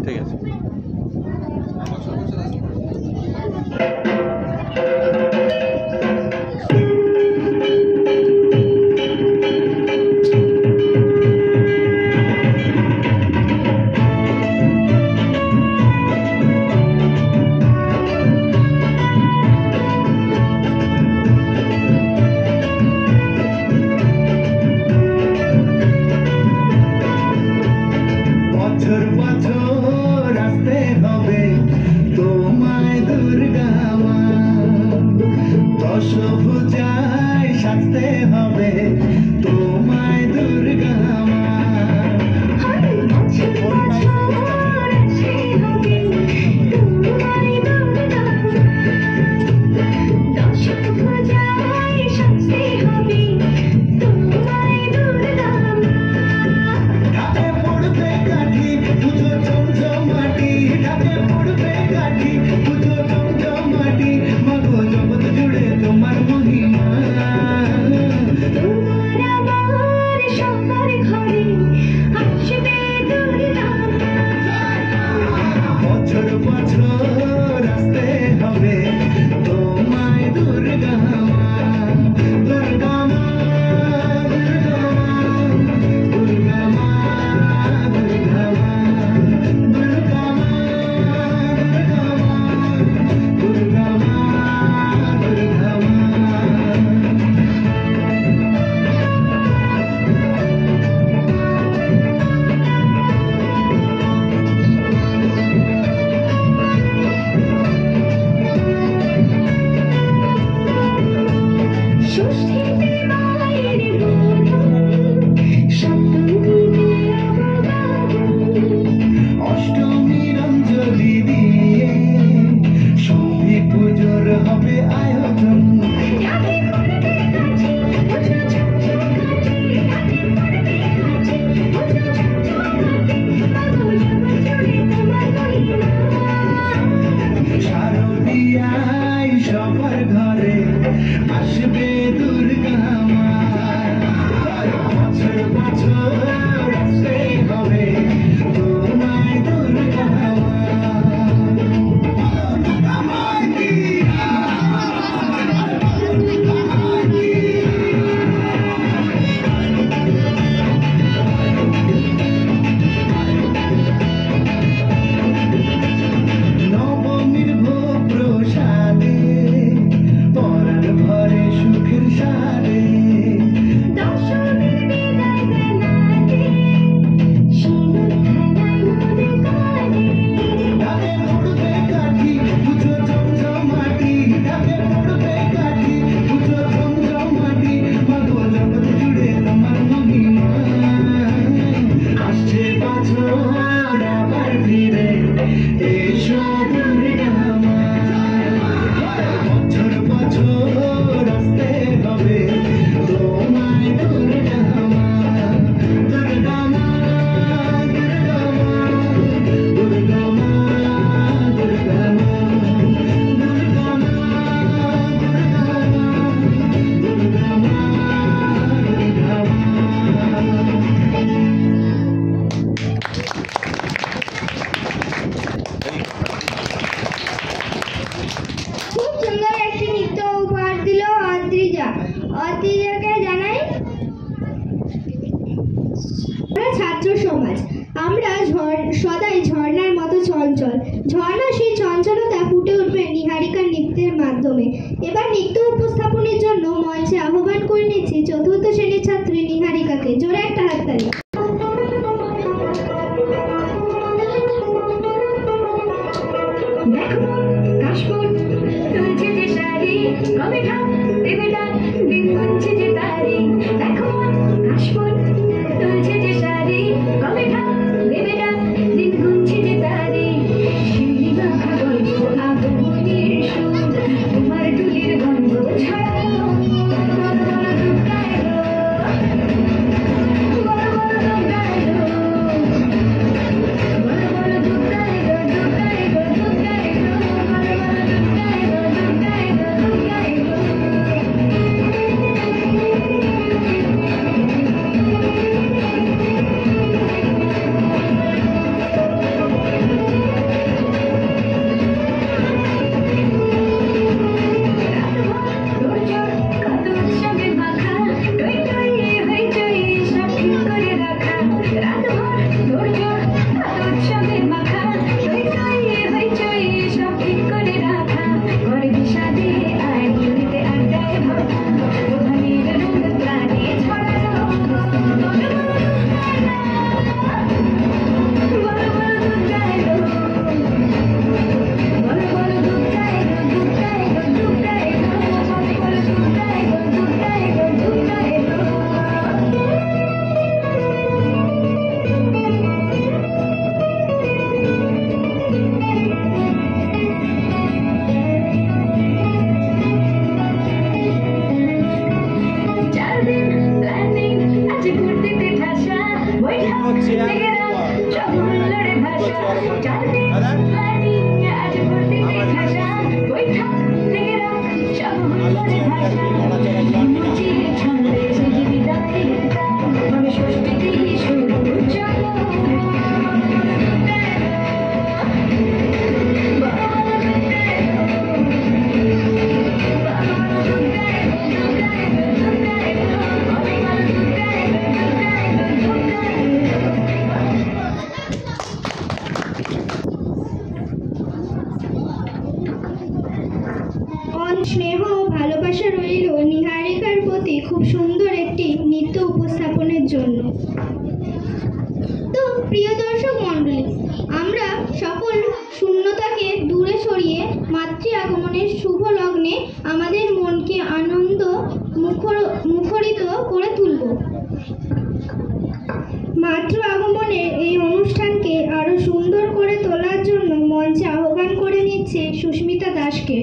ঠিক আছে। স্নেহ ও ভালোবাসা রইল নিহারিকার প্রতি খুব সুন্দর একটি নৃত্য উপস্থাপনের জন্য। তো প্রিয় দর্শক মণ্ডলী, আমরা সকল শূন্যতাকে দূরে সরিয়ে মাতৃ আগমনের শুভ লগ্নে আমাদের মনকে আনন্দ মুখরিত করে তুলব। মাতৃ আগমনের এই অনুষ্ঠানকে আরো সুন্দর করে তোলার জন্য মঞ্চে আহ্বান করে নিচ্ছে সুস্মিতা দাসকে।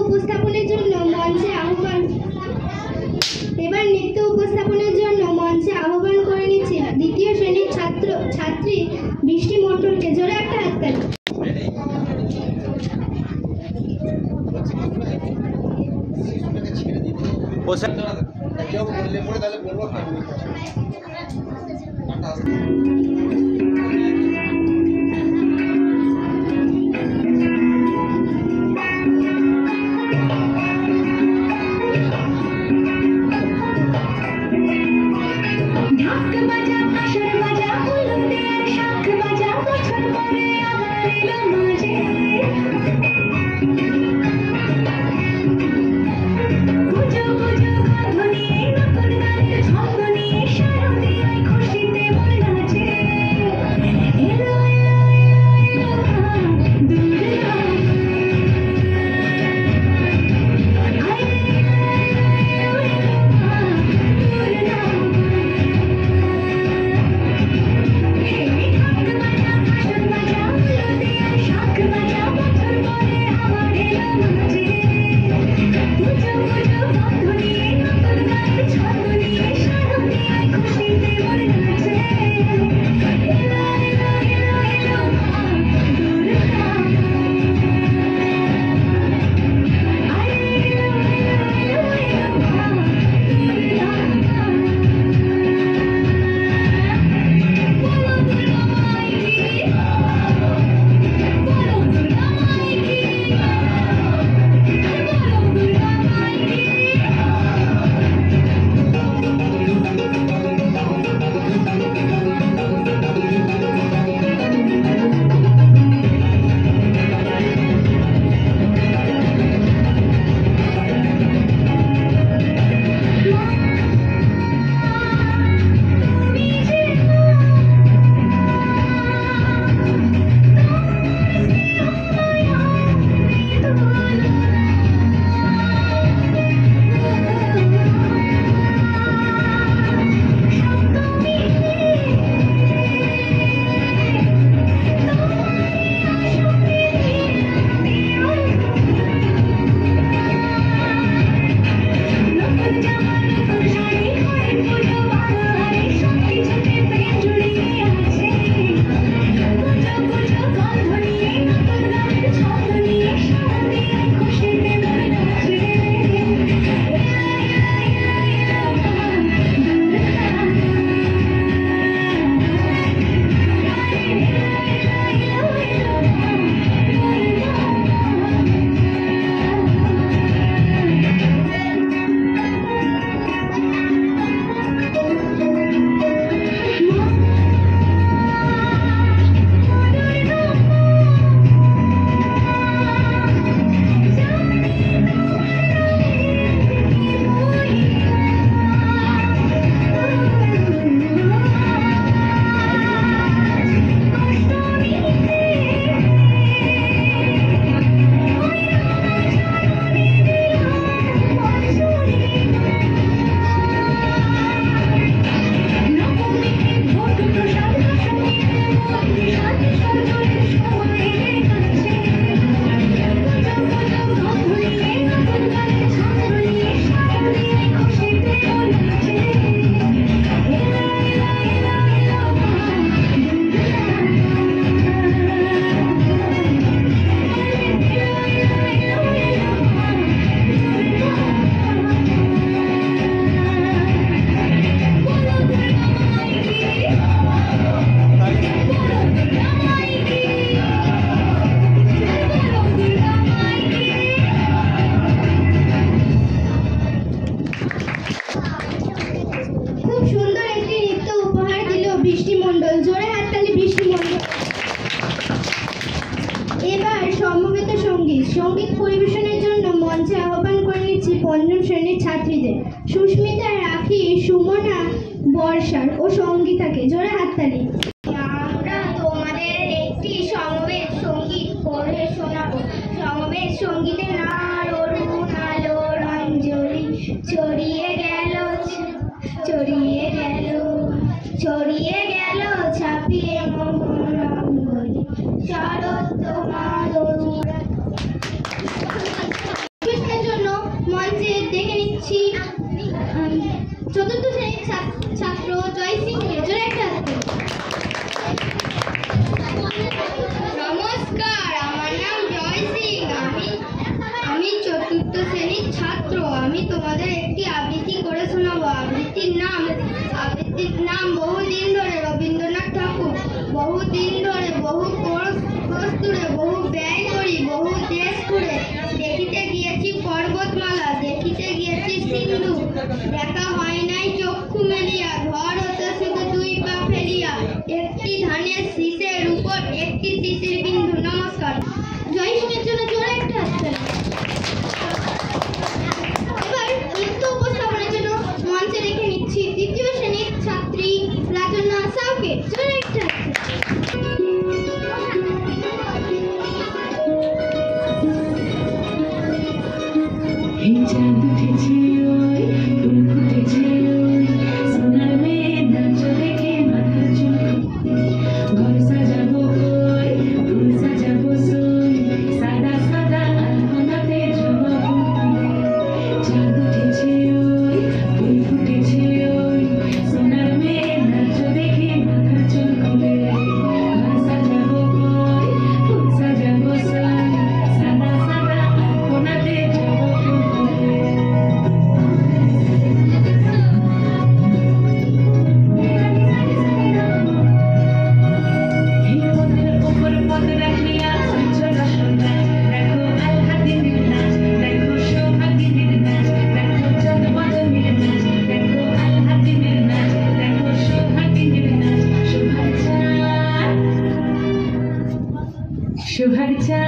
উপস্থাপনের জন্য মঞ্চে আহ্বান করে নিচ্ছি দ্বিতীয় শ্রেণীর ছাত্রী বৃষ্টি মণ্ডলকে। জোরে একটা হাততালি। সঙ্গীত পরিবেশনের জন্য মঞ্চে আহ্বান করে নিচ্ছি পঞ্চম শ্রেণীর ছাত্রীদের সুস্মিতা, রাখি, সুমনা, বর্ষার ও সঙ্গীতাকে। জোরে হাততালি। আমরা তোমাদের একটি সমবেত সঙ্গীত পড়ে শোনাবো। সমবেত সঙ্গীতের নাল অরুণ আলো রঞ্জলি ছড়িয়ে গেল, ছড়িয়ে গেল, ছড়িয়ে গেল ছাপিয়ে মঙ্গলি শরৎ তোমার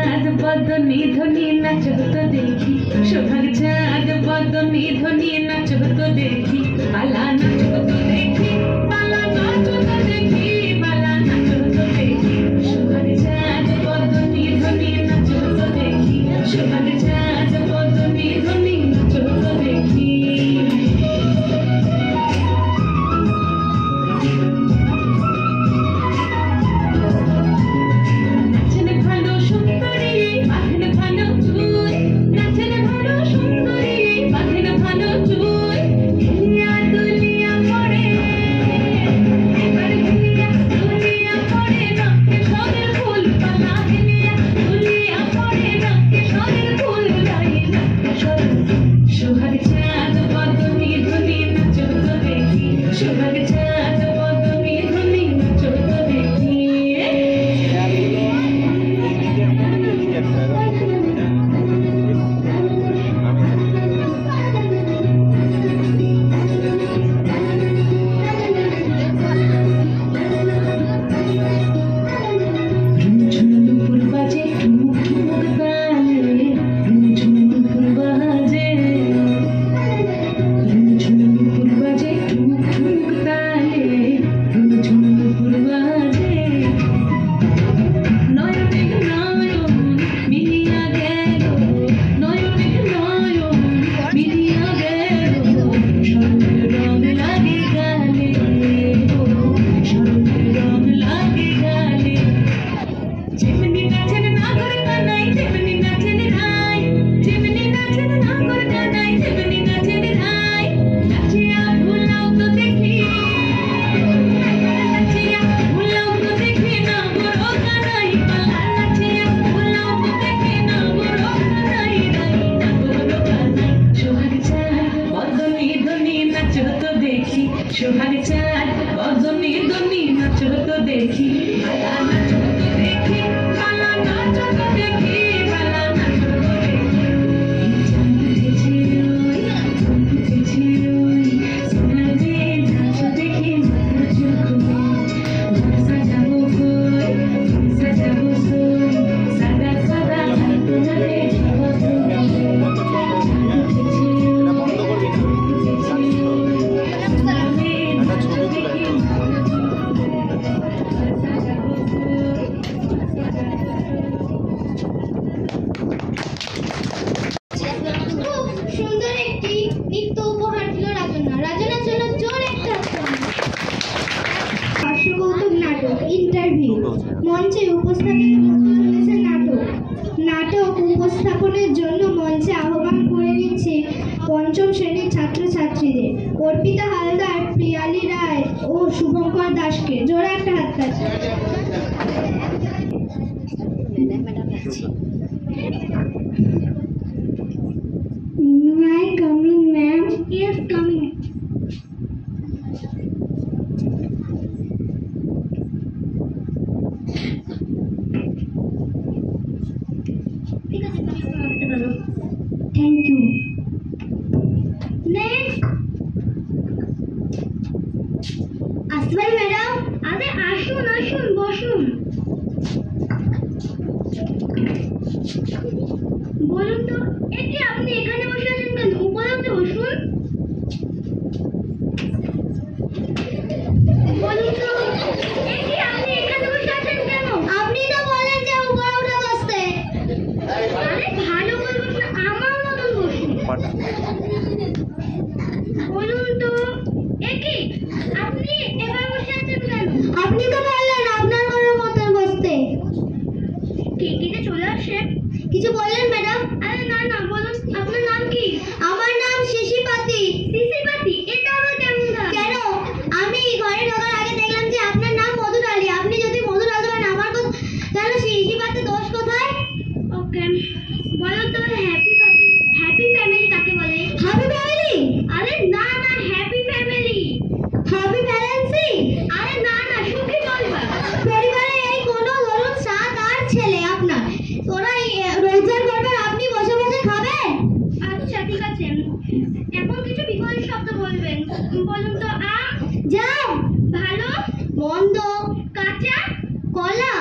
চাঁদ বদনি ধ্বনি নাচো তো দেখি, সোহাগ চাঁদ বদনি ধ্বনি নাচো তো দেখি, বালা নাচো তো দেখি, বালা নাচো তো দেখি, বালা নাচো তো দেখি, সোহাগ চাঁদ বদনি ধ্বনি নাচো তো দেখি, সোহাগ চাঁদ বদনি ধ্বনি নাচো তো দেখি। সোহাগ চাঁদ বদনি ধ্বনি নাচো তো দেখি, বালা নাচো তো দেখি, বালা নাচো তো দেখি, বালা নাচো তো দেখি। চাঁদ উঠেছে ওই, চাঁদ উঠেছে ওই, সোনাতে নাচো দেখি মাথা চুকো, ঘর সাজাবো কই, ঘর সাজাবো সই, সাদা সাদা তোমারে যাবো তুমি। চাঁদ উঠেছে সুন্দর একটি নৃত্য উপহার দিল রাজনা। রাজনার জন্য জোর একটা হাস্যকৌতুক নাটক ইন্টারভিউ মঞ্চে উপস্থাপিত করতে চলেছে নাটক উপস্থাপনের জন্য মঞ্চে আহ্বান করে নিচ্ছে পঞ্চম শ্রেণীর ছাত্রছাত্রীদের অর্পিতা হালদার, প্রিয়ালি রায় ও শুভঙ্কর দাসকে। জোরে একটা হাততালি। May I come in, ma'am? Yes, come in. Thank you. Next. আসবেন ম্যাডাম? আরে আসুন আসুন, বসুন। বলুন তো, এটি আপনি এখানে বসে আছেন কেন? উপরে বসুন। বলুন তো, এটি আপনি এখানে বসে আছেন কেন? আপনি তো বলেন যে উপরে উঠে বসতে। আরে ভালো করে বসুন, আমার মতন বসুন। বলুন তো, এটি আপনি এখানে বসে আছেন কেন? আপনি তো বললেন আপনার ঘরের মতন বসতে। কে চলে আসে? কিছু বললেন ম্যাডাম? আরে না না, বলুন আপনার নাম কি? আমার নাম শিশিপাতি। শিশিপাতি? এটা আবার কেমন নাম? কেন? আমি ঘরে ঢোকার আগে দেখলাম যে আপনার নাম মধুরালী। আপনি যদি মধুরালী হন, আমার কথা তাহলে শিশিপাতি দোষ কোথায়? ওকে, বলুন তো হ্যাপি ফ্যামিলি কাকে বলে? Happy family? আরে না না, হ্যাপি ফ্যামিলি। Happy family? আরে না না, সুখী পরিবার। পরিবারে এই কোনো ধরুন 7-8 ছেলে আপনার, ওরা রোজগার করবেন, আপনি বসে বসে খাবেন? আচ্ছা ঠিক আছে, এখন কিছু বিপরীত শব্দ বলবেন। বলুন তো, আম, জাম, ভালো, মন্দ, কাঁচা, কলা।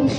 দিবস।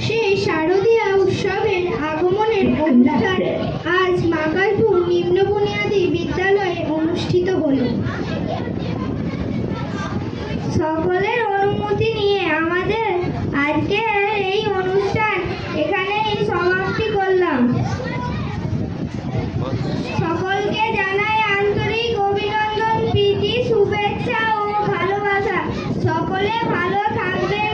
সেই শারদীয়া উৎসবের আগমনের অনুষ্ঠান আজ মাকালপুর নিম্ন বুনিয়াদী বিদ্যালয়ে অনুষ্ঠিত হলো। সকলের অনুমতি নিয়ে আমাদের আজকের এই অনুষ্ঠান এখানেই সমাপ্তি করলাম। সকলকে জানাই আন্তরিক অভিনন্দন, প্রীতি, শুভেচ্ছা ও ভালোবাসা। সকলে ভালো থাকবেন।